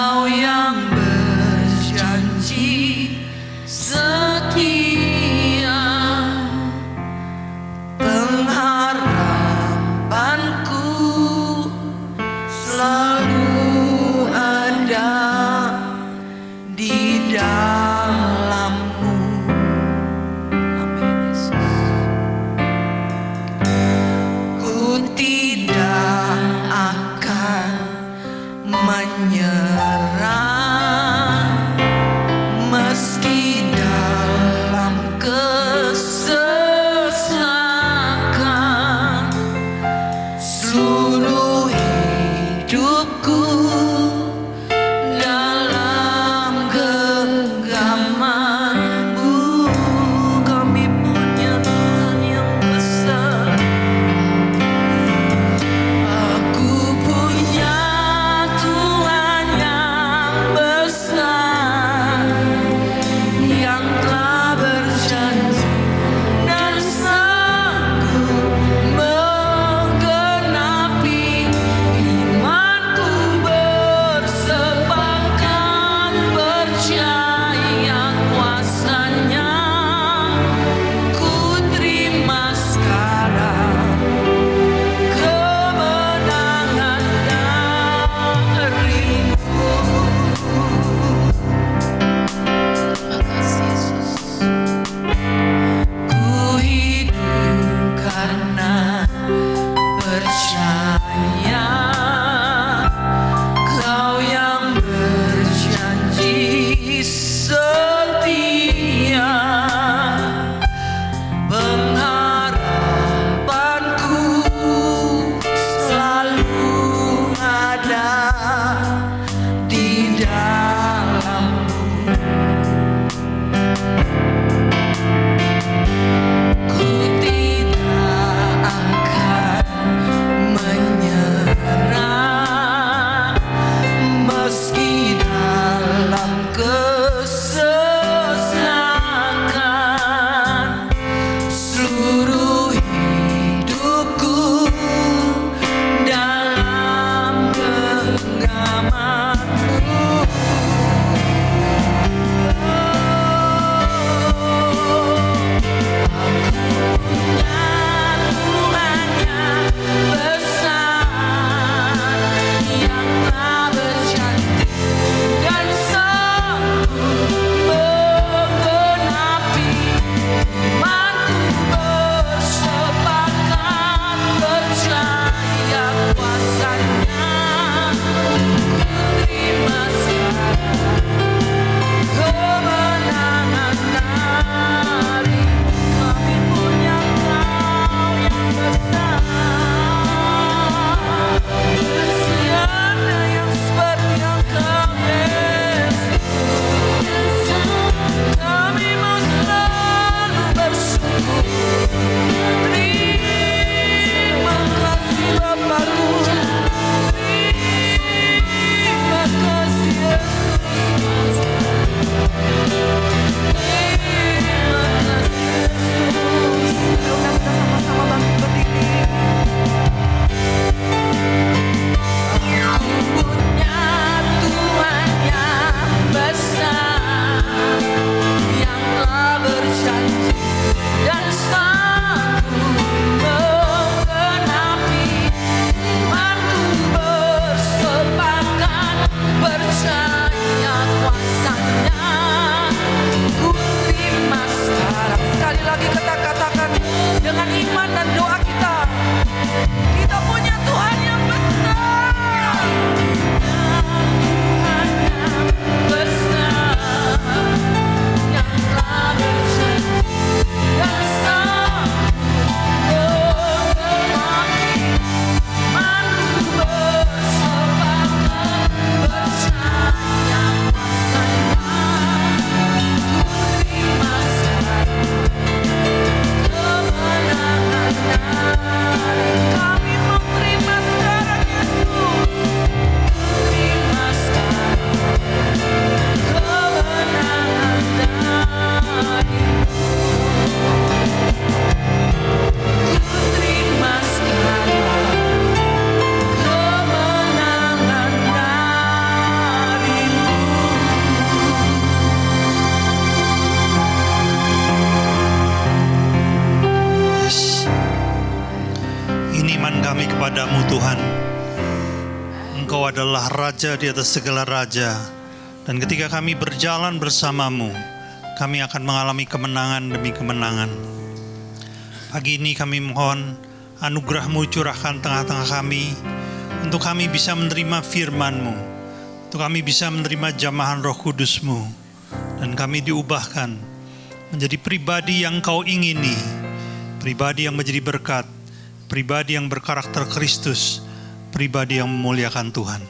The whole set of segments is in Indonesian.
Engkau yang berjanji setia, pengharapanku selalu ada di dalam-Mu. Amin Yesus. Ku tidak akan menyerah. adalah Raja di atas segala raja. Dan ketika kami berjalan bersama-Mu, kami akan mengalami kemenangan demi kemenangan. Pagi ini kami mohon anugerah-Mu curahkan tengah-tengah kami, untuk kami bisa menerima firman-Mu, untuk kami bisa menerima jamahan Roh Kudus-Mu, dan kami diubahkan menjadi pribadi yang Kau ingini, pribadi yang menjadi berkat, pribadi yang berkarakter Kristus, pribadi yang memuliakan Tuhan.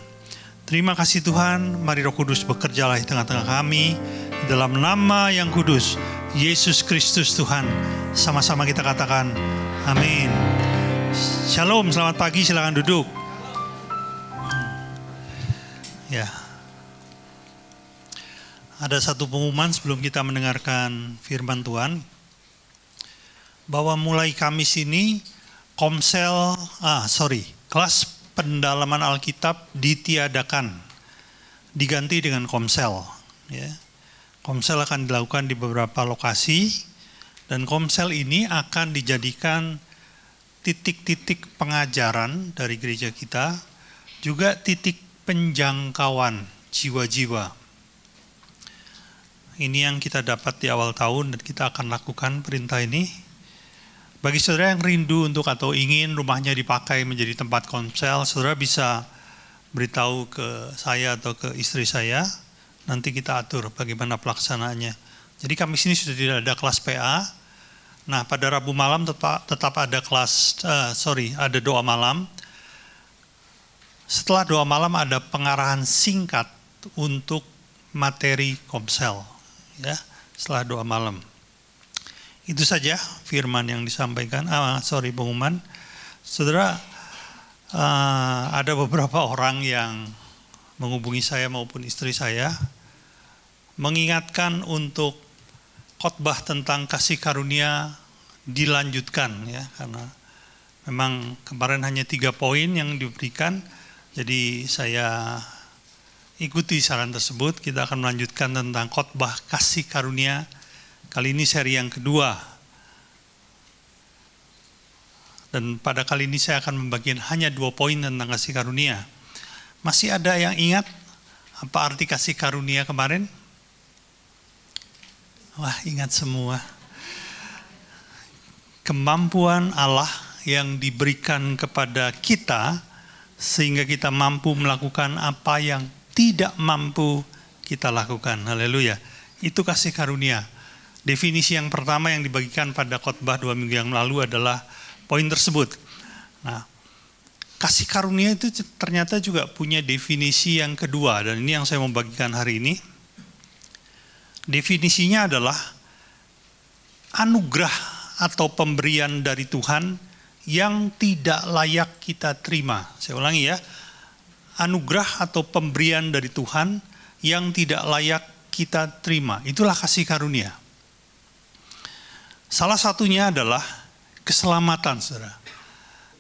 Terima kasih Tuhan, mari Roh Kudus bekerjalah di tengah-tengah kami, di dalam nama yang kudus, Yesus Kristus Tuhan. Sama-sama kita katakan, amin. Shalom, selamat pagi, silakan duduk. Ya, ada satu pengumuman sebelum kita mendengarkan firman Tuhan, bahwa mulai Kamis ini kelas pendalaman Alkitab ditiadakan, diganti dengan komsel. Ya. Komsel akan dilakukan di beberapa lokasi, dan komsel ini akan dijadikan titik-titik pengajaran dari gereja kita, juga titik penjangkauan jiwa-jiwa. Ini yang kita dapat di awal tahun, dan kita akan lakukan perintah ini. Bagi saudara yang rindu untuk atau ingin rumahnya dipakai menjadi tempat komsel, saudara bisa beritahu ke saya atau ke istri saya. Nanti kita atur bagaimana pelaksanaannya. Jadi kami sini sudah tidak ada kelas PA. Nah, pada Rabu malam tetap ada ada doa malam. Setelah doa malam ada pengarahan singkat untuk materi komsel. Ya, setelah doa malam. Itu saja firman yang disampaikan. Pengumuman. Saudara, ada beberapa orang yang menghubungi saya maupun istri saya, mengingatkan untuk khotbah tentang kasih karunia dilanjutkan, ya, karena memang kemarin hanya 3 poin yang diberikan. Jadi saya ikuti saran tersebut. Kita akan melanjutkan tentang khotbah kasih karunia. Kali ini seri yang kedua. Dan pada kali ini saya akan membagikan hanya 2 poin tentang kasih karunia. Masih ada yang ingat apa arti kasih karunia kemarin? Wah, ingat semua. Kemampuan Allah yang diberikan kepada kita sehingga kita mampu melakukan apa yang tidak mampu kita lakukan. Haleluya. Itu kasih karunia. Definisi yang pertama yang dibagikan pada khotbah 2 minggu yang lalu adalah poin tersebut. Nah, kasih karunia itu ternyata juga punya definisi yang kedua, dan ini yang saya mau bagikan hari ini. Definisinya adalah anugerah atau pemberian dari Tuhan yang tidak layak kita terima. Saya ulangi ya, anugerah atau pemberian dari Tuhan yang tidak layak kita terima. Itulah kasih karunia. Salah satunya adalah keselamatan, saudara.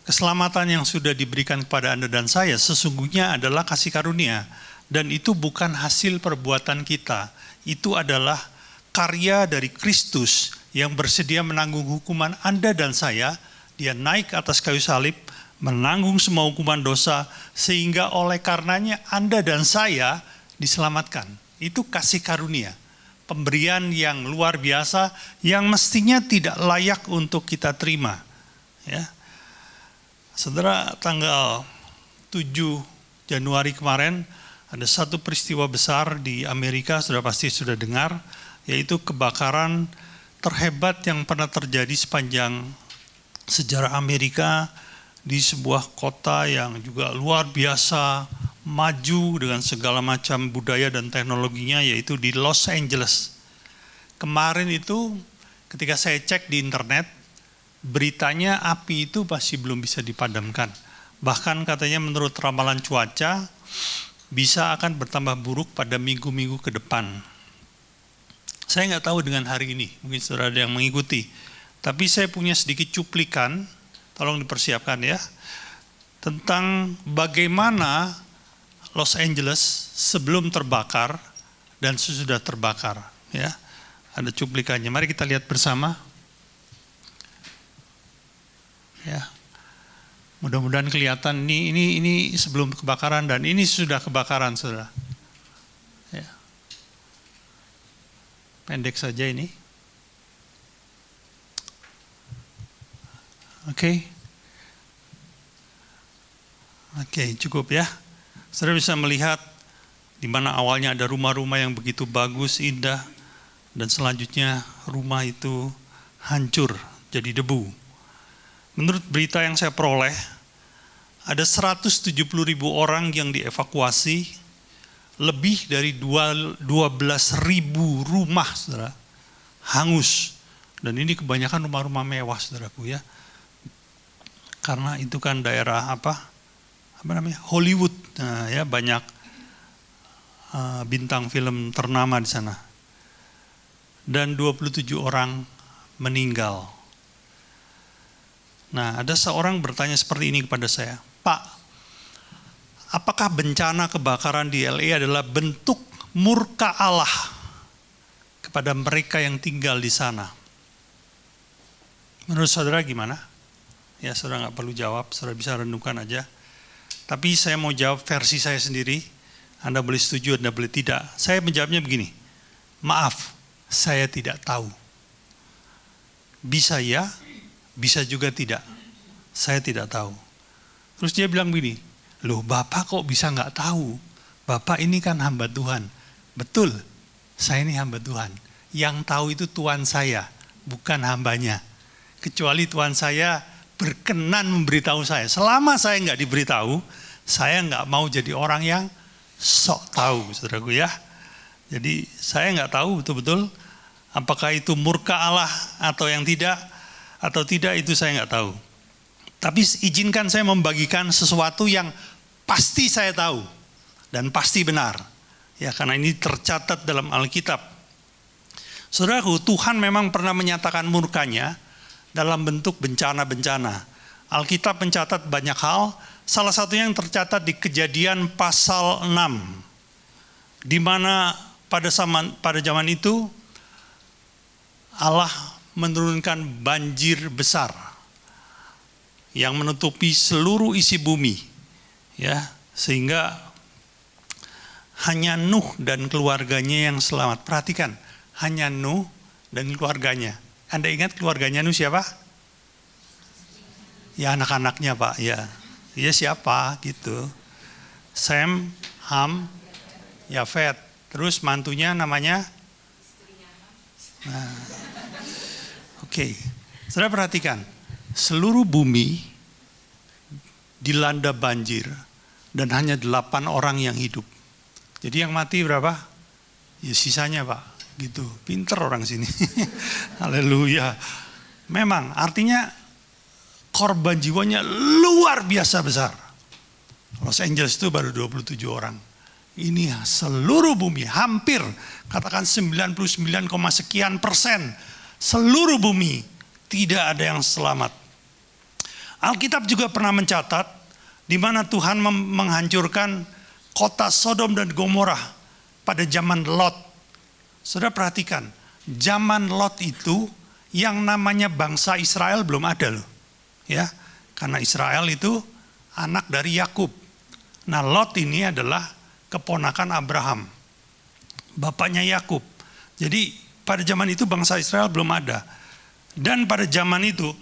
Keselamatan yang sudah diberikan kepada Anda dan saya sesungguhnya adalah kasih karunia. Dan itu bukan hasil perbuatan kita. Itu adalah karya dari Kristus yang bersedia menanggung hukuman Anda dan saya. Dia naik atas kayu salib, menanggung semua hukuman dosa, sehingga oleh karenanya Anda dan saya diselamatkan. Itu kasih karunia. Pemberian yang luar biasa yang mestinya tidak layak untuk kita terima. Ya. Saudara, tanggal 7 Januari kemarin ada satu peristiwa besar di Amerika, saudara pasti sudah dengar, yaitu kebakaran terhebat yang pernah terjadi sepanjang sejarah Amerika di sebuah kota yang juga luar biasa maju dengan segala macam budaya dan teknologinya, yaitu di Los Angeles. Kemarin itu ketika saya cek di internet, beritanya api itu masih belum bisa dipadamkan. Bahkan katanya menurut ramalan cuaca bisa akan bertambah buruk pada minggu-minggu ke depan. Saya nggak tahu dengan hari ini, mungkin saudara ada yang mengikuti. Tapi saya punya sedikit cuplikan, tolong dipersiapkan ya, tentang bagaimana Los Angeles sebelum terbakar dan sesudah terbakar. Ya, ada cuplikannya. Mari kita lihat bersama. Ya. Mudah-mudahan kelihatan ini sebelum kebakaran dan ini sudah kebakaran, saudara. Ya. Pendek saja ini. Oke, cukup ya. Saudara bisa melihat di mana awalnya ada rumah-rumah yang begitu bagus, indah, dan selanjutnya rumah itu hancur jadi debu. Menurut berita yang saya peroleh, ada 170.000 orang yang dievakuasi, lebih dari 12.000 rumah, saudara, hangus. Dan ini kebanyakan rumah-rumah mewah, saudaraku ya. Karena itu kan daerah apa namanya, Hollywood, nah, ya banyak bintang film ternama di sana. Dan 27 orang meninggal. Nah, ada seorang bertanya seperti ini kepada saya, Pak, apakah bencana kebakaran di LA adalah bentuk murka Allah kepada mereka yang tinggal di sana? Menurut saudara gimana? Ya, saudara nggak perlu jawab, saudara bisa renungkan aja. Tapi saya mau jawab versi saya sendiri. Anda boleh setuju, Anda boleh tidak. Saya menjawabnya begini, maaf, saya tidak tahu. Bisa ya, bisa juga tidak. Saya tidak tahu. Terus dia bilang begini, loh Bapak kok bisa nggak tahu? Bapak ini kan hamba Tuhan. Betul, saya ini hamba Tuhan. Yang tahu itu Tuhan saya, bukan hambanya. Kecuali Tuhan saya berkenan memberitahu saya. Selama saya nggak diberitahu, saya nggak mau jadi orang yang sok tahu, saudaraku ya. Jadi saya nggak tahu betul-betul apakah itu murka Allah atau tidak itu saya nggak tahu. Tapi izinkan saya membagikan sesuatu yang pasti saya tahu dan pasti benar. Ya, karena ini tercatat dalam Alkitab. Saudaraku, Tuhan memang pernah menyatakan murkanya dalam bentuk bencana-bencana. Alkitab mencatat banyak hal, salah satunya yang tercatat di Kejadian pasal 6, di mana pada zaman itu Allah menurunkan banjir besar yang menutupi seluruh isi bumi, ya, sehingga hanya Nuh dan keluarganya yang selamat. Perhatikan, hanya Nuh dan keluarganya. Anda ingat keluarganya Nuh siapa? Ya, anak-anaknya Pak, ya. Dia siapa gitu. Sem, Ham, Yafet. Terus mantunya namanya? Nah, oke. Saudara perhatikan, seluruh bumi dilanda banjir dan hanya 8 orang yang hidup. Jadi yang mati berapa? Ya sisanya Pak, gitu. Pinter orang sini. Haleluya. Memang artinya korban jiwanya luar biasa besar. Los Angeles itu baru 27 orang. Ini seluruh bumi, hampir katakan 99, sekian persen seluruh bumi tidak ada yang selamat. Alkitab juga pernah mencatat di mana Tuhan menghancurkan kota Sodom dan Gomora pada zaman Lot. Saudara perhatikan, zaman Lot itu yang namanya bangsa Israel belum ada loh. Ya, karena Israel itu anak dari Yakub. Nah, Lot ini adalah keponakan Abraham, bapaknya Yakub. Jadi pada zaman itu bangsa Israel belum ada. Dan pada zaman itu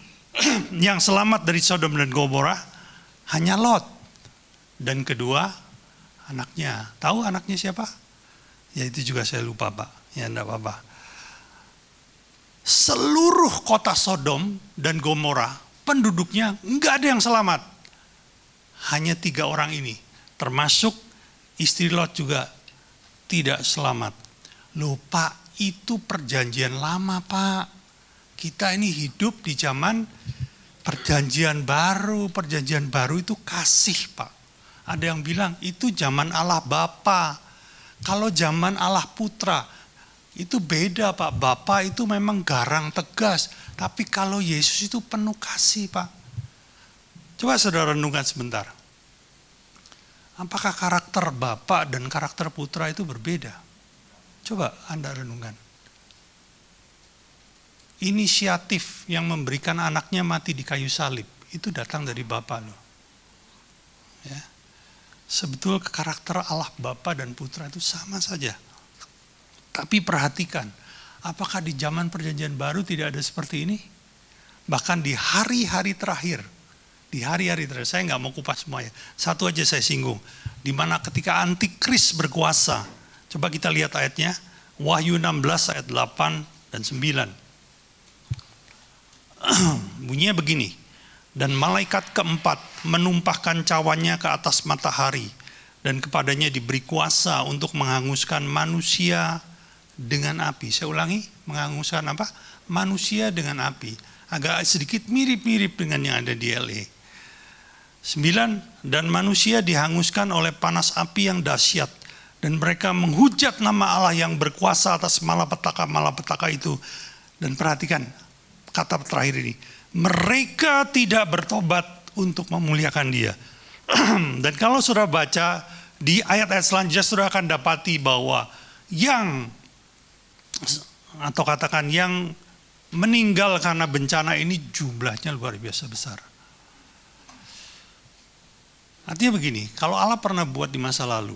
yang selamat dari Sodom dan Gomora hanya Lot dan kedua anaknya. Tahu anaknya siapa? Ya itu juga saya lupa Pak. Ya enggak apa-apa. Seluruh kota Sodom dan Gomora penduduknya enggak ada yang selamat. Hanya 3 orang ini, termasuk istri Lot juga tidak selamat. Loh Pak, itu perjanjian lama Pak. Kita ini hidup di zaman perjanjian baru. Perjanjian baru itu kasih Pak. Ada yang bilang itu zaman Allah Bapa. Kalau zaman Allah Putra itu beda Pak. Bapa itu memang garang tegas. Tapi kalau Yesus itu penuh kasih Pak. Coba saudara renungkan sebentar. Apakah karakter Bapa dan karakter Putra itu berbeda? Coba Anda renungkan. Inisiatif yang memberikan anaknya mati di kayu salib itu datang dari Bapa loh. Ya. Sebetulnya karakter Allah Bapa dan Putra itu sama saja. Tapi perhatikan, apakah di zaman perjanjian baru tidak ada seperti ini? Bahkan di hari-hari terakhir, saya nggak mau kupas semuanya. Satu aja saya singgung, di mana ketika antikris berkuasa. Coba kita lihat ayatnya, Wahyu 16 ayat 8 dan 9. Bunyinya begini, dan malaikat keempat menumpahkan cawannya ke atas matahari, dan kepadanya diberi kuasa untuk menghanguskan manusia dengan api. Saya ulangi, menghanguskan apa? Manusia dengan api. Agak sedikit mirip-mirip dengan yang ada di LA. 9, dan manusia dihanguskan oleh panas api yang dahsyat, dan mereka menghujat nama Allah yang berkuasa atas malapetaka itu. Dan perhatikan kata terakhir ini, mereka tidak bertobat untuk memuliakan Dia. Dan kalau saudara baca di ayat-ayat selanjutnya, saudara akan dapati bahwa yang meninggal karena bencana ini jumlahnya luar biasa besar. Artinya begini, kalau Allah pernah buat di masa lalu,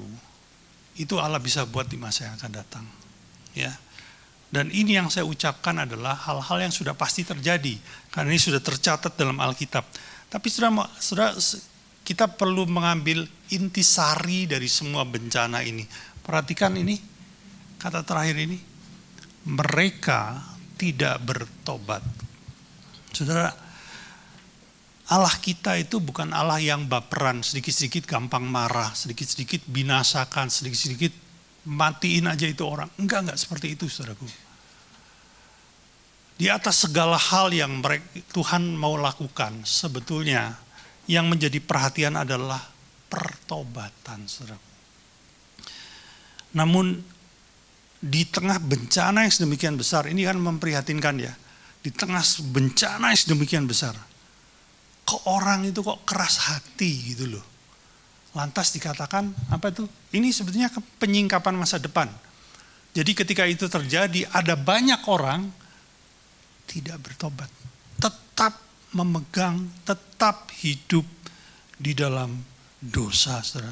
itu Allah bisa buat di masa yang akan datang. Ya. Dan ini yang saya ucapkan adalah hal-hal yang sudah pasti terjadi, karena ini sudah tercatat dalam Alkitab. Tapi saudara, kita perlu mengambil intisari dari semua bencana ini. Perhatikan ini, kata terakhir ini, mereka tidak bertobat. Saudara, Allah kita itu bukan Allah yang baperan, sedikit-sedikit gampang marah, sedikit-sedikit binasakan, sedikit-sedikit matiin aja itu orang. Enggak seperti itu, saudaraku. Di atas segala hal yang Tuhan mau lakukan, sebetulnya yang menjadi perhatian adalah pertobatan, saudaraku. Namun di tengah bencana yang sedemikian besar, ini kan memprihatinkan ya. Di tengah bencana yang sedemikian besar, kok orang itu kok keras hati gitu loh. Lantas dikatakan apa itu? Ini sebetulnya penyingkapan masa depan. Jadi ketika itu terjadi, ada banyak orang tidak bertobat, tetap memegang, tetap hidup di dalam dosa, saudara.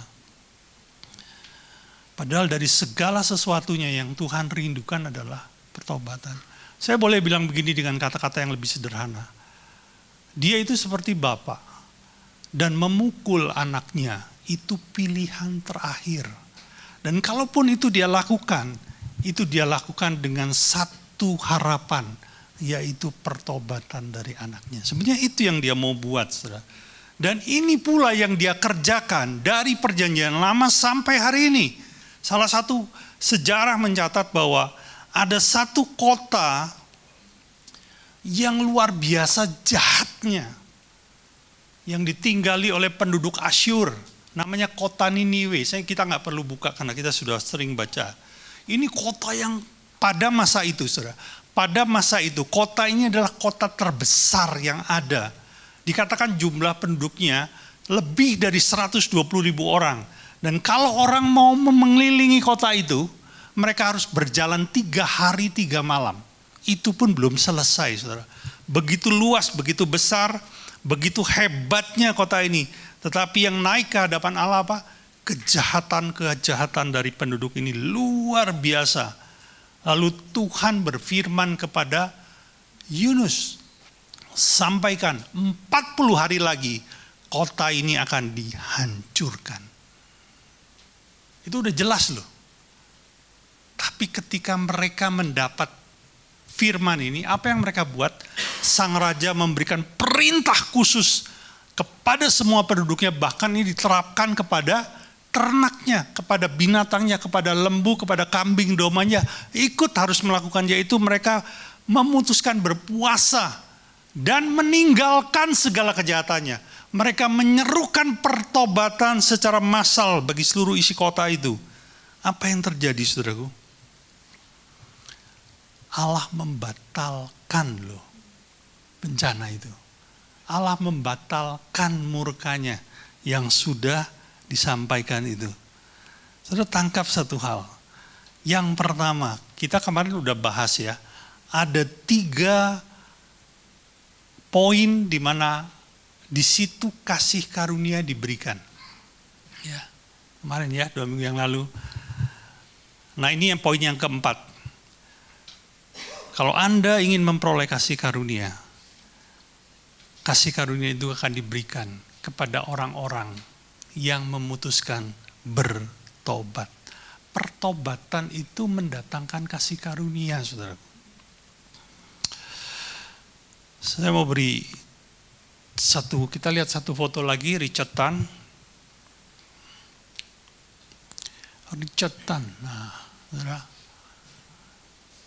Padahal dari segala sesuatunya yang Tuhan rindukan adalah pertobatan. Saya boleh bilang begini dengan kata-kata yang lebih sederhana. Dia itu seperti bapak, dan memukul anaknya itu pilihan terakhir. Dan kalaupun itu dia lakukan dengan satu harapan, yaitu pertobatan dari anaknya. Sebenarnya itu yang dia mau buat, saudara. Dan ini pula yang dia kerjakan dari perjanjian lama sampai hari ini. Salah satu sejarah mencatat bahwa ada satu kota yang luar biasa jahatnya, yang ditinggali oleh penduduk Asyur, namanya kota Niniwe. Kita nggak perlu buka karena kita sudah sering baca. Ini kota yang pada masa itu, saudara. Pada masa itu, kota ini adalah kota terbesar yang ada. Dikatakan jumlah penduduknya lebih dari 120.000 orang. Dan kalau orang mau mengelilingi kota itu, mereka harus berjalan 3 hari 3 malam. Itu pun belum selesai, saudara. Begitu luas, begitu besar, begitu hebatnya kota ini. Tetapi yang naik ke hadapan Allah apa? Kejahatan dari penduduk ini luar biasa. Lalu Tuhan berfirman kepada Yunus, sampaikan 40 hari lagi kota ini akan dihancurkan. Itu udah jelas loh. Tapi ketika mereka mendapat firman ini, apa yang mereka buat? Sang raja memberikan perintah khusus kepada semua penduduknya, bahkan ini diterapkan kepada ternaknya, kepada binatangnya, kepada lembu, kepada kambing domanya, ikut harus melakukan, yaitu mereka memutuskan berpuasa dan meninggalkan segala kejahatannya. Mereka menyerukan pertobatan secara massal bagi seluruh isi kota itu. Apa yang terjadi, saudaraku? Allah membatalkan loh bencana itu. Allah membatalkan murkanya yang sudah disampaikan itu. Saudara, tangkap satu hal. Yang pertama, kita kemarin udah bahas ya, ada 3 poin di mana di situ kasih karunia diberikan. Ya, kemarin ya, 2 minggu yang lalu. Nah, ini yang poin yang keempat. Kalau Anda ingin memperoleh kasih karunia itu akan diberikan kepada orang-orang yang memutuskan bertobat. Pertobatan itu mendatangkan kasih karunia, saudara. Saya mau beri kita lihat satu foto lagi, Richard Tan. Nah,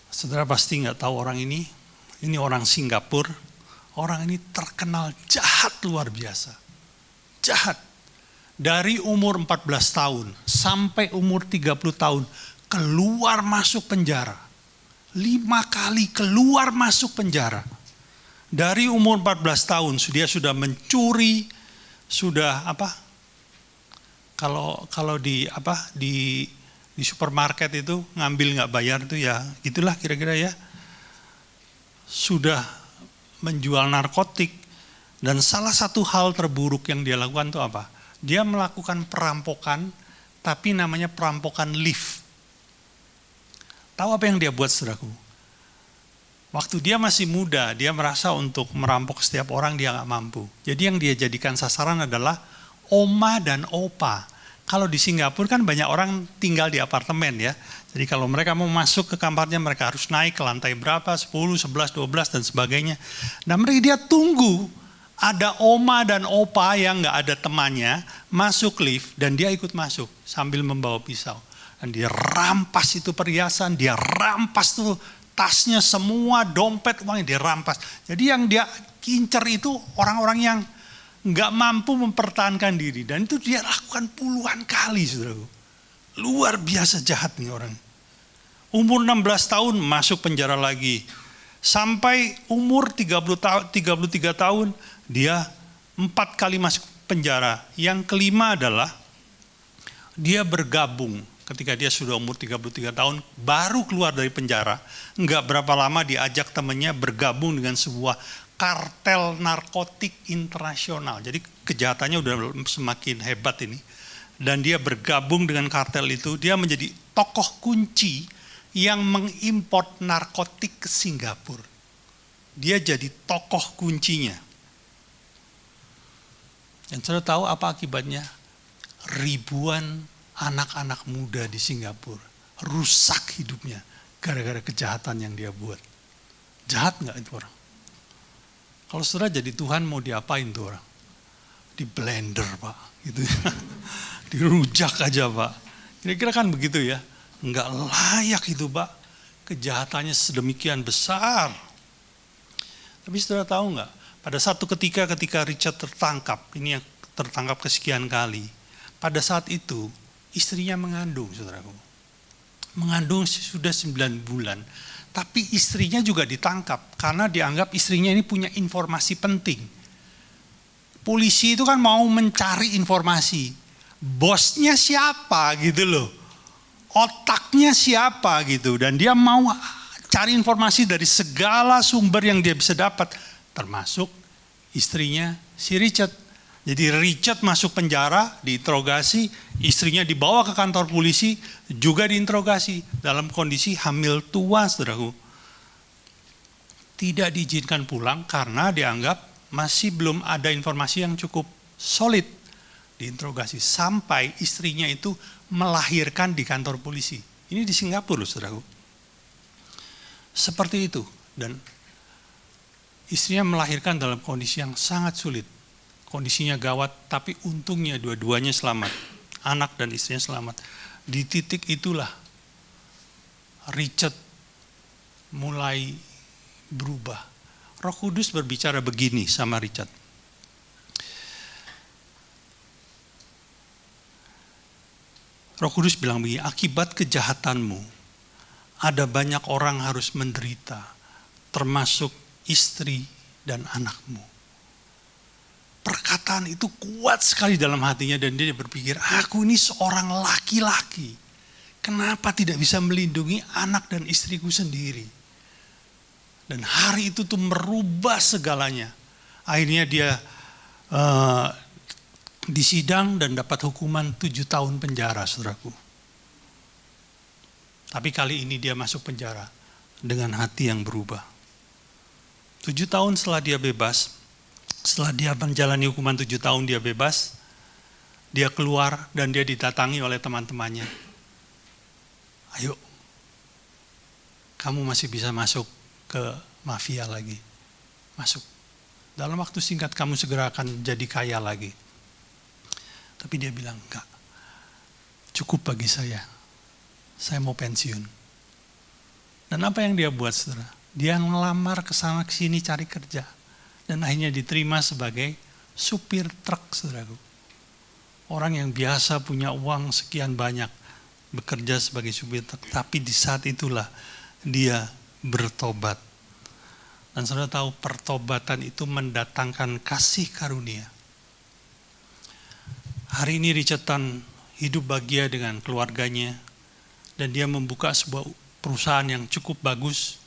saudara pasti nggak tahu orang ini. Ini orang Singapura. Orang ini terkenal jahat luar biasa. Jahat. Dari umur 14 tahun sampai umur 30 tahun keluar masuk penjara. 5 kali keluar masuk penjara. Dari umur 14 tahun dia sudah mencuri, sudah kalau di supermarket itu ngambil nggak bayar itu ya gitulah kira-kira ya. Sudah menjual narkotik, dan salah satu hal terburuk yang dia lakukan itu apa? Dia melakukan perampokan, tapi namanya perampokan lift. Tahu apa yang dia buat, saudaraku? Waktu dia masih muda, dia merasa untuk merampok setiap orang dia nggak mampu. Jadi yang dia jadikan sasaran adalah oma dan opa. Kalau di Singapura kan banyak orang tinggal di apartemen ya. Jadi kalau mereka mau masuk ke kamarnya mereka harus naik ke lantai berapa, 10, 11, 12 dan sebagainya. Nah mereka dia tunggu ada oma dan opa yang nggak ada temannya masuk lift dan dia ikut masuk sambil membawa pisau. Dan dia rampas itu perhiasan, dia rampas tuh tasnya semua, dompet, uangnya dia rampas. Jadi yang dia kincer itu orang-orang yang nggak mampu mempertahankan diri. Dan itu dia lakukan puluhan kali, saudaraku. Luar biasa jahat nih orang. Umur 16 tahun masuk penjara lagi. Sampai umur 33 tahun, dia 4 kali masuk penjara. Yang kelima adalah dia bergabung. Ketika dia sudah umur 33 tahun, baru keluar dari penjara. Enggak berapa lama diajak temannya bergabung dengan sebuah kartel narkotik internasional. Jadi kejahatannya udah semakin hebat ini. Dan dia bergabung dengan kartel itu, dia menjadi tokoh kunci yang mengimport narkotik ke Singapura. Dia jadi tokoh kuncinya. Dan saudara tahu apa akibatnya? Ribuan anak-anak muda di Singapura rusak hidupnya gara-gara kejahatan yang dia buat. Jahat nggak itu orang? Kalau saudara jadi Tuhan mau diapain tuh orang? Di blender Pak, gitu. Dirujak aja Pak. Kira-kira kan begitu ya. Nggak layak itu Pak. Kejahatannya sedemikian besar. Tapi saudara tahu nggak? Pada satu ketika Richard tertangkap, ini yang tertangkap kesekian kali. Pada saat itu istrinya mengandung, saudaraku. Mengandung sudah 9 bulan. Tapi istrinya juga ditangkap karena dianggap istrinya ini punya informasi penting. Polisi itu kan mau mencari informasi. Bosnya siapa gitu loh. Otaknya siapa gitu. Dan dia mau cari informasi dari segala sumber yang dia bisa dapat. Termasuk istrinya si Richard. Jadi Richard masuk penjara, diinterogasi, istrinya dibawa ke kantor polisi, juga diinterogasi dalam kondisi hamil tua, saudaraku. Tidak diizinkan pulang karena dianggap masih belum ada informasi yang cukup solid. Diinterogasi sampai istrinya itu melahirkan di kantor polisi. Ini di Singapura, saudaraku. Seperti itu. Dan istrinya melahirkan dalam kondisi yang sangat sulit. Kondisinya gawat, tapi untungnya dua-duanya selamat. Anak dan istrinya selamat. Di titik itulah Richard mulai berubah. Roh Kudus berbicara begini sama Richard. Roh Kudus bilang begini, akibat kejahatanmu, ada banyak orang harus menderita, termasuk istri dan anakmu. Perkataan itu kuat sekali dalam hatinya dan dia berpikir, aku ini seorang laki-laki. Kenapa tidak bisa melindungi anak dan istriku sendiri? Dan hari itu tuh merubah segalanya. Akhirnya dia disidang dan dapat hukuman 7 tahun penjara, saudaraku. Tapi kali ini dia masuk penjara dengan hati yang berubah. 7 tahun setelah dia bebas, setelah dia menjalani hukuman 7 tahun dia bebas, dia keluar dan dia didatangi oleh teman-temannya. Ayo, kamu masih bisa masuk ke mafia lagi. Masuk. Dalam waktu singkat kamu segera akan jadi kaya lagi. Tapi dia bilang, enggak. Cukup bagi saya. Saya mau pensiun. Dan apa yang dia buat, saudara? Dia ngelamar kesana kesini cari kerja. Dan akhirnya diterima sebagai supir truk, saudaraku. Orang yang biasa punya uang sekian banyak bekerja sebagai supir truk. Tapi di saat itulah dia bertobat. Dan saudara tahu pertobatan itu mendatangkan kasih karunia. Hari ini Richard Tan hidup bahagia dengan keluarganya. Dan dia membuka sebuah perusahaan yang cukup bagus.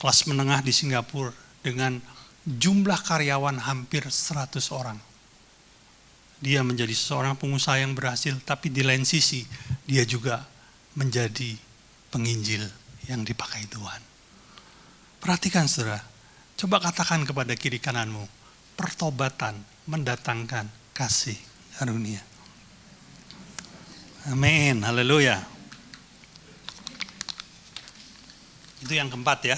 Kelas menengah di Singapura dengan jumlah karyawan hampir 100 orang. Dia menjadi seorang pengusaha yang berhasil, tapi di lain sisi dia juga menjadi penginjil yang dipakai Tuhan. Perhatikan saudara, coba katakan kepada kiri kananmu, pertobatan mendatangkan kasih karunia. Amin, haleluya. Itu yang keempat ya.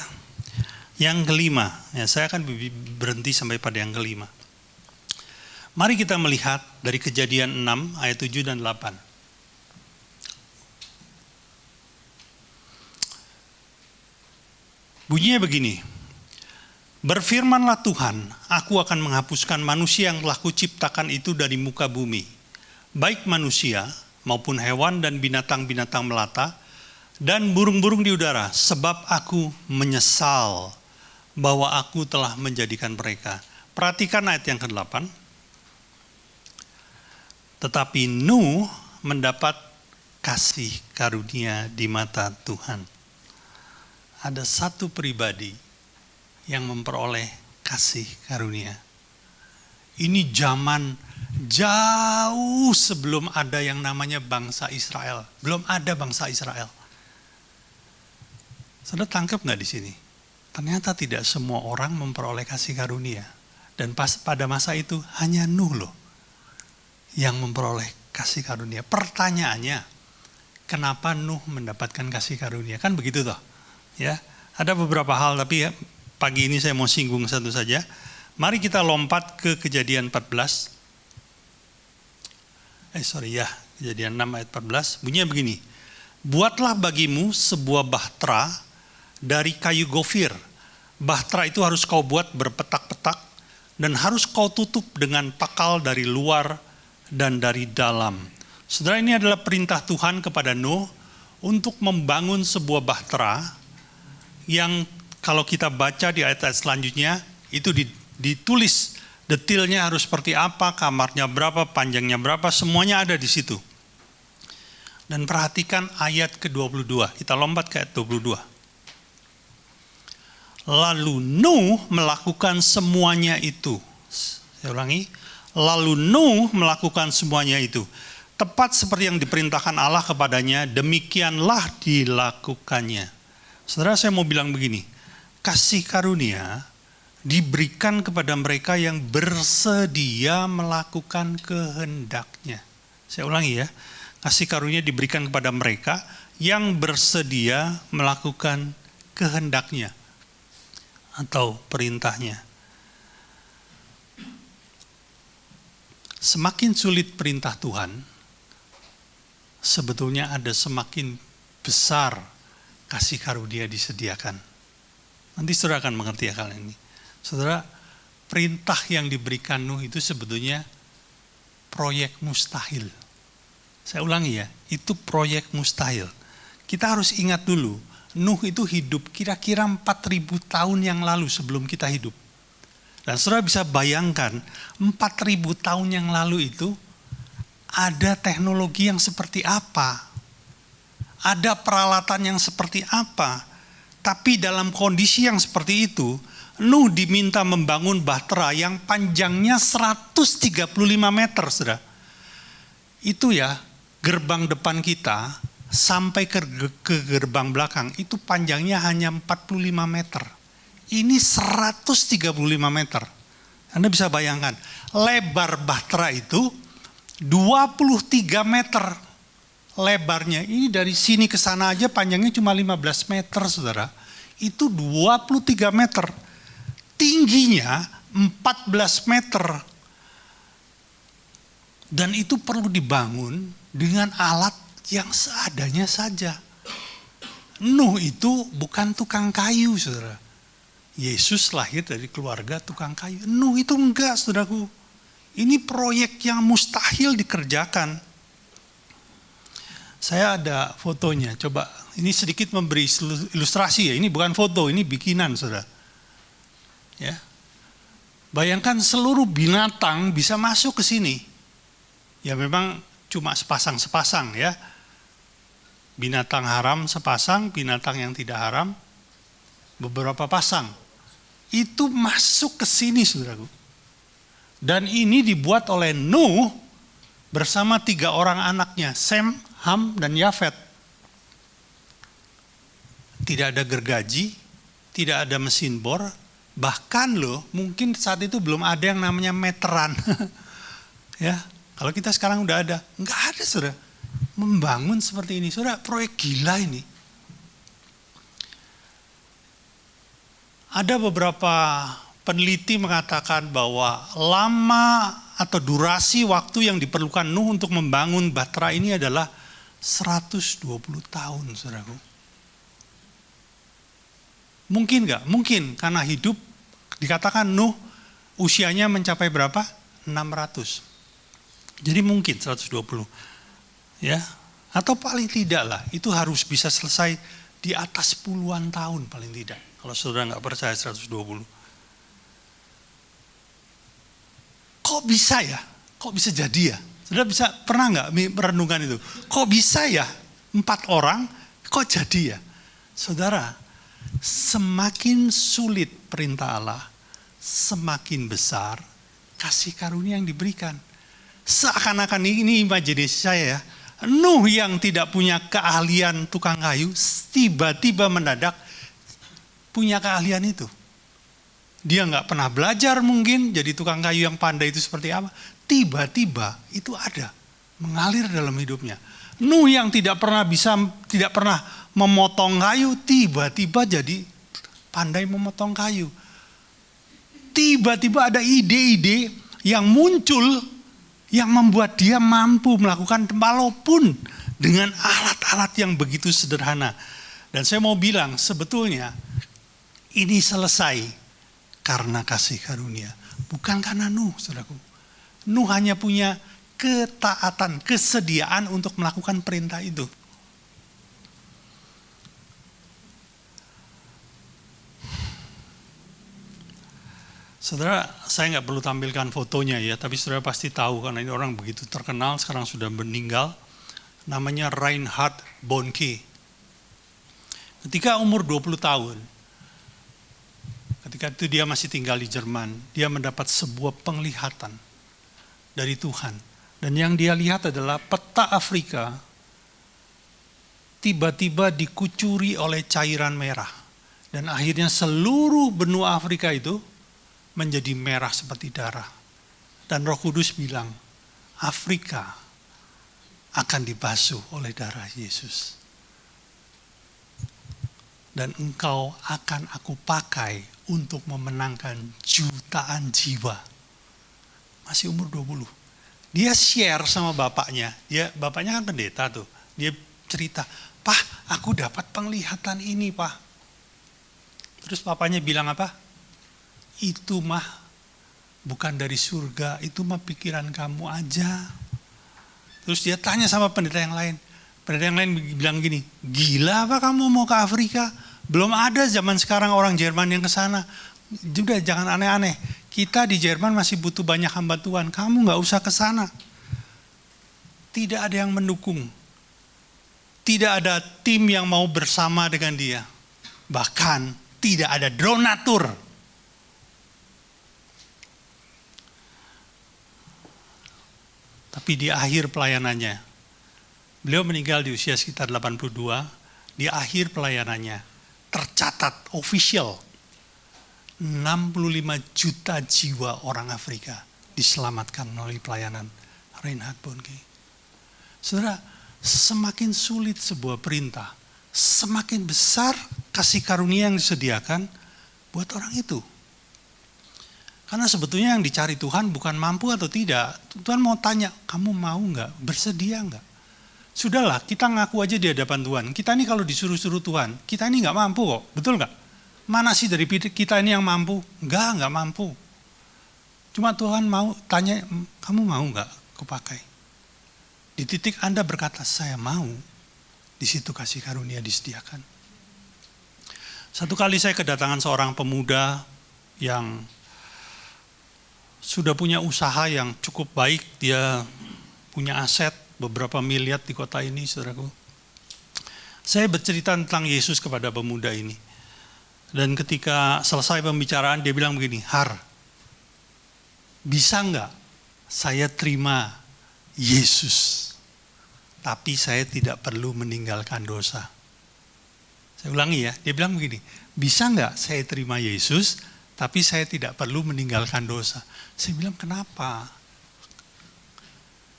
Yang kelima, ya saya akan berhenti sampai pada yang kelima. Mari kita melihat dari Kejadian 6 ayat 7 dan 8. Bunyinya begini. Berfirmanlah Tuhan, aku akan menghapuskan manusia yang telah kuciptakan itu dari muka bumi. Baik manusia maupun hewan dan binatang-binatang melata dan burung-burung di udara. Sebab aku menyesal bahwa aku telah menjadikan mereka. Perhatikan ayat yang ke-8. Tetapi Nuh mendapat kasih karunia di mata Tuhan. Ada satu pribadi yang memperoleh kasih karunia. Ini zaman jauh sebelum ada yang namanya bangsa Israel. Belum ada bangsa Israel. Saudara tangkap nggak di sini? Ternyata tidak semua orang memperoleh kasih karunia. Dan pada masa itu hanya Nuh loh yang memperoleh kasih karunia. Pertanyaannya, kenapa Nuh mendapatkan kasih karunia? Kan begitu toh. Ya, ada beberapa hal tapi ya, pagi ini saya mau singgung satu saja. Mari kita lompat ke Kejadian 14. Kejadian 6 ayat 14. Bunyinya begini. Buatlah bagimu sebuah bahtera dari kayu gofir. Bahtera itu harus kau buat berpetak-petak dan harus kau tutup dengan pakal dari luar dan dari dalam. Saudara, ini adalah perintah Tuhan kepada Nuh untuk membangun sebuah bahtera yang kalau kita baca di ayat-ayat selanjutnya itu ditulis detailnya harus seperti apa, kamarnya berapa, panjangnya berapa, semuanya ada di situ. Dan perhatikan ayat ke-22. Kita lompat ke ayat 22. Lalu Nuh melakukan semuanya itu. Saya ulangi. Lalu Nuh melakukan semuanya itu. Tepat seperti yang diperintahkan Allah kepadanya, demikianlah dilakukannya. Saudara, saya mau bilang begini. Kasih karunia diberikan kepada mereka yang bersedia melakukan kehendaknya. Saya ulangi ya. Kasih karunia diberikan kepada mereka yang bersedia melakukan kehendaknya atau perintahnya. Semakin sulit perintah Tuhan, sebetulnya ada semakin besar kasih karunia disediakan. Nanti saudara akan mengerti hal ini. Saudara, perintah yang diberikan Nuh itu sebetulnya proyek mustahil. Saya ulangi ya, itu proyek mustahil. Kita harus ingat dulu, Nuh itu hidup kira-kira 4.000 tahun yang lalu sebelum kita hidup. Dan saudara bisa bayangkan 4.000 tahun yang lalu itu ada teknologi yang seperti apa, ada peralatan yang seperti apa. Tapi dalam kondisi yang seperti itu, Nuh diminta membangun bahtera yang panjangnya 135 meter, saudara. Itu ya, gerbang depan kita sampai ke gerbang belakang itu panjangnya hanya 45 meter. Ini 135 meter. Anda bisa bayangkan, lebar Bahtera itu 23 meter lebarnya. Ini dari sini ke sana aja panjangnya cuma 15 meter, saudara. Itu 23 meter. Tingginya 14 meter. Dan itu perlu dibangun dengan alat yang seadanya saja. Nuh itu bukan tukang kayu, saudara. Yesus lahir dari keluarga tukang kayu. Nuh itu enggak, saudaraku. Ini proyek yang mustahil dikerjakan. Saya ada fotonya, coba. Ini sedikit memberi ilustrasi ya. Ini bukan foto, ini bikinan, saudara. Ya. Bayangkan seluruh binatang bisa masuk ke sini. Ya memang cuma sepasang-sepasang ya. Binatang haram sepasang, binatang yang tidak haram beberapa pasang. Itu masuk ke sini, saudaraku. Dan ini dibuat oleh Nuh bersama 3 orang anaknya, Sem, Ham, dan Yafet. Tidak ada gergaji, tidak ada mesin bor, bahkan loh mungkin saat itu belum ada yang namanya meteran. Ya, kalau kita sekarang udah ada, nggak ada, saudara. Membangun seperti ini, saudara, proyek gila ini. Ada beberapa peneliti mengatakan bahwa lama atau durasi waktu yang diperlukan Nuh untuk membangun Bahtera ini adalah 120 tahun, saudaraku. Mungkin nggak? Mungkin, karena hidup dikatakan Nuh usianya mencapai berapa? 600. Jadi mungkin 120. Ya, atau paling tidak lah, itu harus bisa selesai di atas puluhan tahun paling tidak. Kalau saudara nggak percaya 120. Kok bisa ya? Kok bisa jadi ya? Saudara bisa pernah nggak merenungkan itu? Kok bisa ya 4 orang? Kok jadi ya? Saudara, semakin sulit perintah Allah, semakin besar kasih karunia yang diberikan. Seakan-akan ini imajinasi saya ya. Nuh yang tidak punya keahlian tukang kayu, tiba-tiba mendadak punya keahlian itu. Dia nggak pernah belajar mungkin jadi tukang kayu yang pandai itu seperti apa. Tiba-tiba itu ada, mengalir dalam hidupnya. Nuh yang tidak pernah memotong kayu, tiba-tiba jadi pandai memotong kayu. Tiba-tiba ada ide-ide yang muncul yang membuat dia mampu melakukan walaupun dengan alat-alat yang begitu sederhana. Dan saya mau bilang sebetulnya ini selesai karena kasih karunia, bukan karena Nuh, saudaraku. Nuh hanya punya ketaatan, kesediaan untuk melakukan perintah itu. Saudara, saya nggak perlu tampilkan fotonya ya, tapi saudara pasti tahu karena ini orang begitu terkenal, sekarang sudah meninggal. Namanya Reinhard Bonnke. Ketika umur 20 tahun, ketika itu dia masih tinggal di Jerman, dia mendapat sebuah penglihatan dari Tuhan. Dan yang dia lihat adalah peta Afrika tiba-tiba dikucuri oleh cairan merah. Dan akhirnya seluruh benua Afrika itu menjadi merah seperti darah. Dan Roh Kudus bilang, Afrika akan dibasuh oleh darah Yesus. Dan engkau akan aku pakai untuk memenangkan jutaan jiwa. Masih umur 20. Dia share sama bapaknya. Bapaknya kan pendeta tuh. Dia cerita, "Pak, aku dapat penglihatan ini, Pak." Terus bapaknya bilang apa? Itu mah bukan dari surga, itu mah pikiran kamu aja. Terus dia tanya sama pendeta yang lain. Pendeta yang lain bilang gini, "Gila apa kamu mau ke Afrika? Belum ada zaman sekarang orang Jerman yang ke sana. Juga jangan aneh-aneh. Kita di Jerman masih butuh banyak hamba Tuhan. Kamu nggak usah ke sana." Tidak ada yang mendukung. Tidak ada tim yang mau bersama dengan dia. Bahkan tidak ada donatur. Tapi Tapi di akhir pelayanannya, beliau meninggal di usia sekitar 82, di akhir pelayanannya, tercatat official, 65 juta jiwa orang Afrika diselamatkan melalui pelayanan Reinhard Bonnke. Saudara, semakin sulit sebuah perintah, semakin besar kasih karunia yang disediakan buat orang itu. Karena sebetulnya yang dicari Tuhan bukan mampu atau tidak. Tuhan mau tanya, kamu mau nggak? Bersedia nggak? Sudahlah, kita ngaku aja di hadapan Tuhan. Kita ini kalau disuruh-suruh Tuhan, kita ini nggak mampu kok. Betul nggak? Mana sih dari kita ini yang mampu? Nggak mampu. Cuma Tuhan mau tanya, kamu mau nggak kupakai? Di titik Anda berkata, saya mau. Di situ kasih karunia disediakan. Satu kali saya kedatangan seorang pemuda yang sudah punya usaha yang cukup baik. Dia punya aset beberapa miliar di kota ini, saudaraku. Saya bercerita tentang Yesus kepada pemuda ini. Dan ketika selesai pembicaraan, dia bilang begini, Har, bisa nggak saya terima Yesus, tapi saya tidak perlu meninggalkan dosa? Saya ulangi ya, dia bilang begini, bisa nggak saya terima Yesus, tapi saya tidak perlu meninggalkan dosa? Saya bilang, kenapa?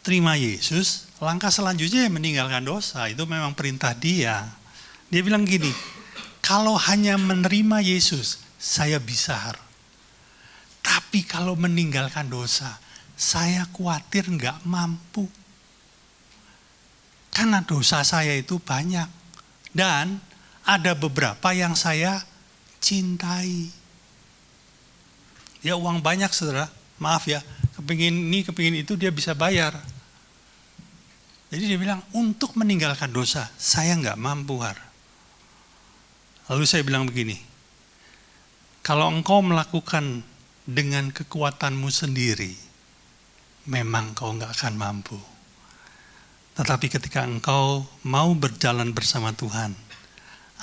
Terima Yesus, langkah selanjutnya ya meninggalkan dosa, itu memang perintah dia. Dia bilang gini, kalau hanya menerima Yesus, saya bisa, Har. Tapi kalau meninggalkan dosa, saya khawatir nggak mampu. Karena dosa saya itu banyak. Dan ada beberapa yang saya cintai. Ya uang banyak, saudara. Maaf ya, kepingin ini, kepingin itu, dia bisa bayar. Jadi dia bilang, untuk meninggalkan dosa, saya nggak mampu, Har. Lalu saya bilang begini, kalau engkau melakukan dengan kekuatanmu sendiri, memang kau nggak akan mampu. Tetapi ketika engkau mau berjalan bersama Tuhan,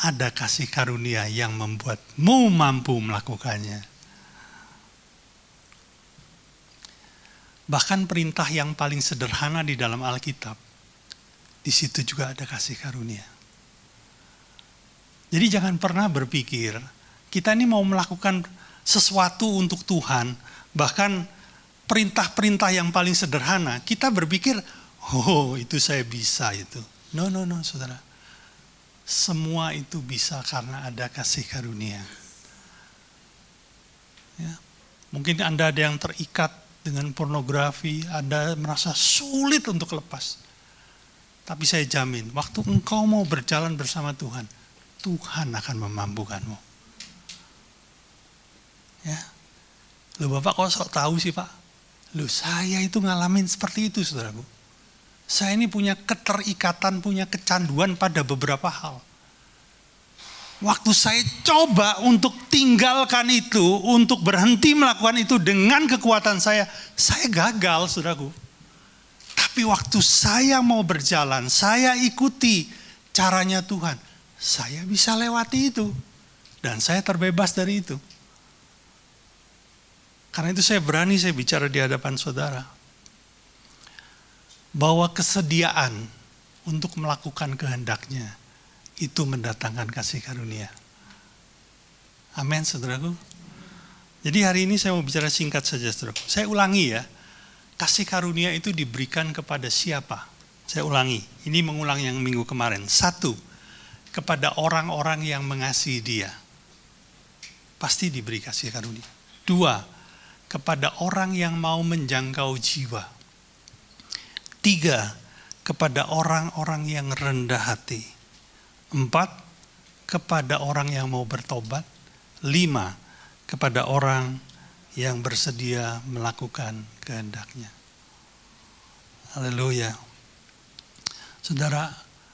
ada kasih karunia yang membuatmu mampu melakukannya. Bahkan perintah yang paling sederhana di dalam Alkitab, di situ juga ada kasih karunia. Jadi jangan pernah berpikir, kita ini mau melakukan sesuatu untuk Tuhan, bahkan perintah-perintah yang paling sederhana, kita berpikir, oh itu saya bisa itu. No, saudara. Semua itu bisa karena ada kasih karunia. Ya. Mungkin Anda ada yang terikat dengan pornografi, Anda merasa sulit untuk lepas. Tapi saya jamin, waktu engkau mau berjalan bersama Tuhan, Tuhan akan memampukanmu. Ya. Loh Bapak kok sok tahu sih Pak? Loh saya itu ngalamin seperti itu, saudaraku. Saya ini punya keterikatan, punya kecanduan pada beberapa hal. Waktu saya coba untuk tinggalkan itu, untuk berhenti melakukan itu dengan kekuatan saya gagal, saudaraku. Tapi waktu saya mau berjalan, saya ikuti caranya Tuhan, saya bisa lewati itu. Dan saya terbebas dari itu. Karena itu saya berani saya bicara di hadapan saudara. Bahwa kesediaan untuk melakukan kehendaknya itu mendatangkan kasih karunia. Amin, saudaraku. Jadi hari ini saya mau bicara singkat saja, saudaraku. Saya ulangi ya, kasih karunia itu diberikan kepada siapa? Saya ulangi, ini mengulang yang minggu kemarin. 1, kepada orang-orang yang mengasihi dia. Pasti diberi kasih karunia. 2, kepada orang yang mau menjangkau jiwa. 3, kepada orang-orang yang rendah hati. 4, kepada orang yang mau bertobat. 5, kepada orang yang bersedia melakukan kehendaknya. Haleluya. Saudara,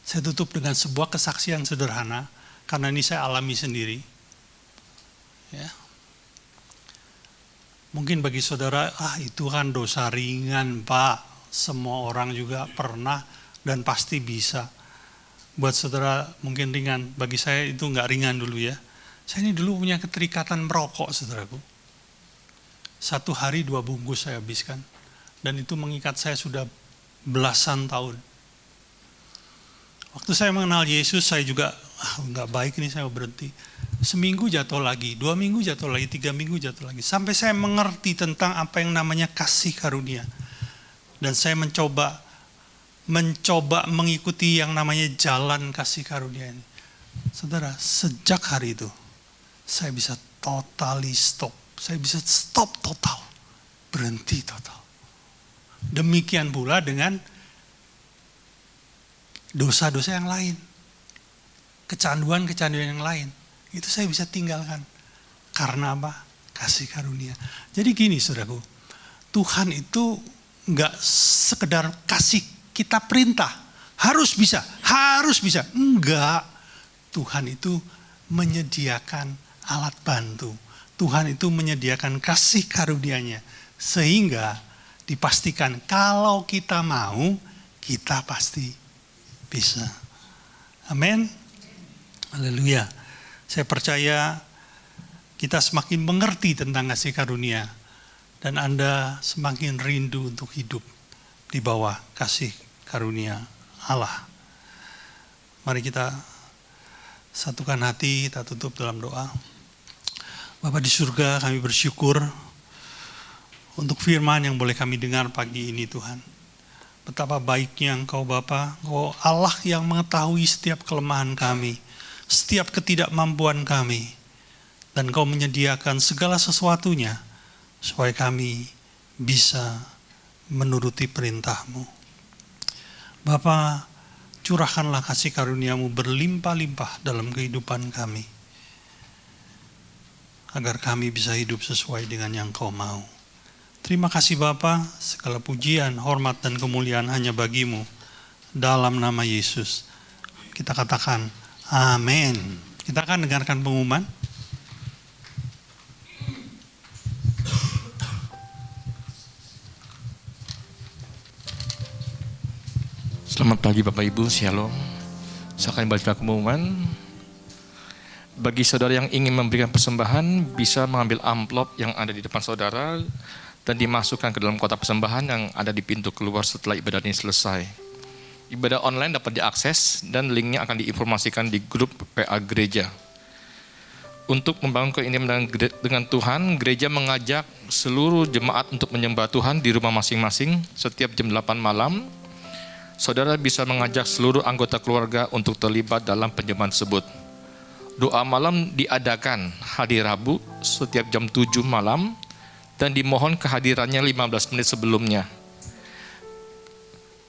saya tutup dengan sebuah kesaksian sederhana, karena ini saya alami sendiri. Ya. Mungkin bagi saudara, itu kan dosa ringan Pak. Semua orang juga pernah dan pasti bisa. Buat saudara mungkin ringan, bagi saya itu nggak ringan dulu ya. Saya ini dulu punya keterikatan merokok, saudaraku. 1 hari 2 bungkus saya habiskan. Dan itu mengikat saya sudah belasan tahun. Waktu saya mengenal Yesus, saya juga nggak baik ini, saya berhenti. Seminggu jatuh lagi, 2 minggu jatuh lagi, 3 minggu jatuh lagi. Sampai saya mengerti tentang apa yang namanya kasih karunia. Dan saya mencoba mengikuti yang namanya jalan kasih karunia ini. Saudara, sejak hari itu, saya bisa totally stop. Saya bisa stop total. Berhenti total. Demikian pula dengan dosa-dosa yang lain. Kecanduan-kecanduan yang lain. Itu saya bisa tinggalkan. Karena apa? Kasih karunia. Jadi gini saudaraku, Tuhan itu enggak sekedar kasih kita perintah. Harus bisa. Enggak. Tuhan itu menyediakan alat bantu. Tuhan itu menyediakan kasih karunia-Nya. Sehingga dipastikan kalau kita mau, kita pasti bisa. Amin. Haleluya. Saya percaya kita semakin mengerti tentang kasih karunia. Dan Anda semakin rindu untuk hidup di bawah kasih karunia Allah. Mari kita satukan hati, kita tutup dalam doa. Bapa di surga, kami bersyukur untuk firman yang boleh kami dengar pagi ini Tuhan. Betapa baiknya Engkau Bapa, Engkau Allah yang mengetahui setiap kelemahan kami, setiap ketidakmampuan kami. Dan Engkau menyediakan segala sesuatunya supaya kami bisa menuruti perintah-Mu. Bapa, curahkanlah kasih karunia-Mu berlimpah-limpah dalam kehidupan kami, agar kami bisa hidup sesuai dengan yang Kau mau. Terima kasih Bapa, segala pujian, hormat, dan kemuliaan hanya bagi-Mu. Dalam nama Yesus, kita katakan, amin. Kita akan dengarkan pengumuman. Selamat pagi Bapak Ibu, Shalom. Saya akan baca pengumuman. Bagi saudara yang ingin memberikan persembahan, bisa mengambil amplop yang ada di depan saudara dan dimasukkan ke dalam kotak persembahan yang ada di pintu keluar setelah ibadah ini selesai. Ibadah online dapat diakses dan linknya akan diinformasikan di grup PA Gereja. Untuk membangun keintiman dengan Tuhan, gereja mengajak seluruh jemaat untuk menyembah Tuhan di rumah masing-masing setiap jam 8 malam. Saudara bisa mengajak seluruh anggota keluarga untuk terlibat dalam penyembahan tersebut. Doa malam diadakan hari Rabu setiap jam 7 malam dan dimohon kehadirannya 15 menit sebelumnya.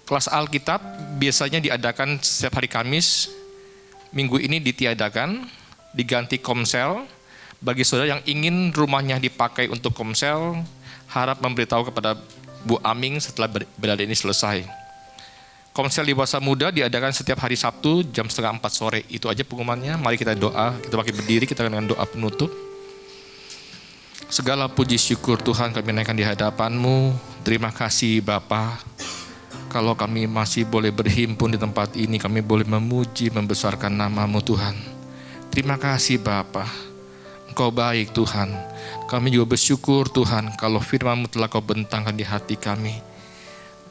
Kelas Alkitab biasanya diadakan setiap hari Kamis. Minggu ini ditiadakan, diganti komsel. Bagi saudara yang ingin rumahnya dipakai untuk komsel, harap memberitahu kepada Bu Aming setelah ibadah ini selesai. Komsel dewasa muda diadakan setiap hari Sabtu jam 3:30 sore. Itu aja pengumumannya. Mari kita doa, kita pakai berdiri, kita dengan doa penutup. Segala puji syukur Tuhan kami naikkan di hadapan-Mu. Terima kasih Bapa. Kalau kami masih boleh berhimpun di tempat ini, kami boleh memuji, membesarkan nama-Mu Tuhan. Terima kasih Bapa. Engkau baik Tuhan. Kami juga bersyukur Tuhan kalau firman-Mu telah Kau bentangkan di hati kami.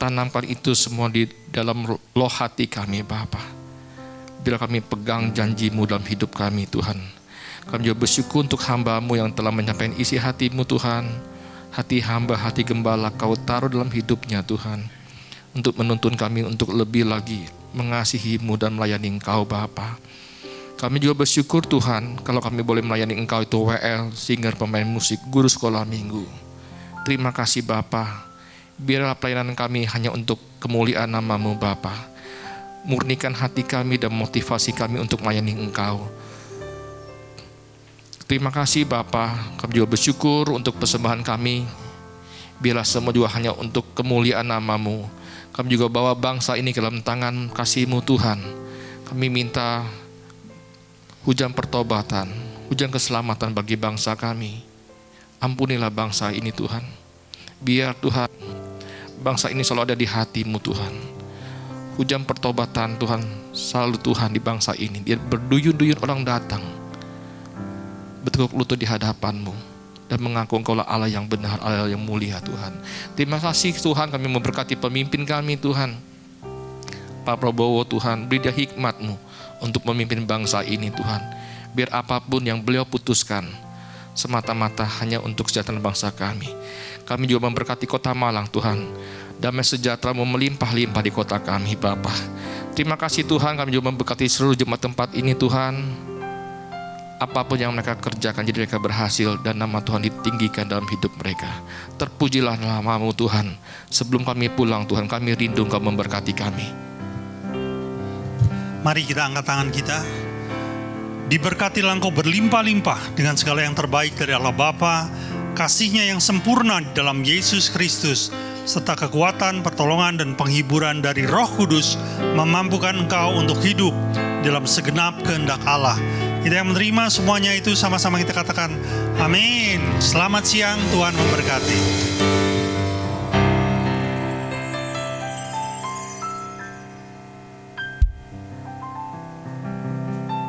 Tanamkan itu semua di dalam loh hati kami Bapa. Bila kami pegang janji-Mu dalam hidup kami Tuhan. Kami juga bersyukur untuk hamba-Mu yang telah menyampaikan isi hati-Mu Tuhan. Hati hamba, hati gembala Kau taruh dalam hidupnya Tuhan. Untuk menuntun kami untuk lebih lagi mengasihi-Mu dan melayani Engkau Bapa. Kami juga bersyukur Tuhan kalau kami boleh melayani Engkau itu WL, singer, pemain musik, guru sekolah minggu. Terima kasih Bapa. Biarlah pelayanan kami hanya untuk kemuliaan nama-Mu Bapa. Murnikan hati kami dan motivasi kami untuk melayani Engkau. Terima kasih Bapa. Kami juga bersyukur untuk persembahan kami. Biarlah semua juga hanya untuk kemuliaan nama-Mu. Kami juga bawa bangsa ini ke dalam tangan kasih-Mu Tuhan. Kami minta hujan pertobatan, hujan keselamatan bagi bangsa kami. Ampunilah bangsa ini Tuhan. Biar Tuhan, bangsa ini selalu ada di hati-Mu Tuhan. Hujan pertobatan Tuhan selalu Tuhan di bangsa ini. Dia berduyun-duyun orang datang, bertekuk lutut di hadapan-Mu. dan mengaku Engkaulah Allah yang benar, Allah yang mulia Tuhan. Terima kasih Tuhan, kami memberkati pemimpin kami Tuhan, Pak Prabowo Tuhan, beri dia hikmat-Mu untuk memimpin bangsa ini Tuhan. Biar apapun yang beliau putuskan semata-mata hanya untuk kesejahteraan bangsa kami. Kami juga memberkati kota Malang Tuhan, damai sejahtera melimpah-limpah di kota kami Bapa. Terima kasih Tuhan, kami juga memberkati seluruh jemaat tempat ini Tuhan. Apapun yang mereka kerjakan jadi mereka berhasil dan nama Tuhan ditinggikan dalam hidup mereka. Terpujilah nama-Mu Tuhan. Sebelum kami pulang Tuhan, kami rindu Engkau memberkati kami. Mari kita angkat tangan kita. Diberkatilah Engkau berlimpah-limpah dengan segala yang terbaik dari Allah Bapa, kasih-Nya yang sempurna di dalam Yesus Kristus, serta kekuatan, pertolongan, dan penghiburan dari Roh Kudus memampukan engkau untuk hidup dalam segenap kehendak Allah. Kita yang menerima semuanya itu sama-sama kita katakan amin. Selamat siang, Tuhan memberkati.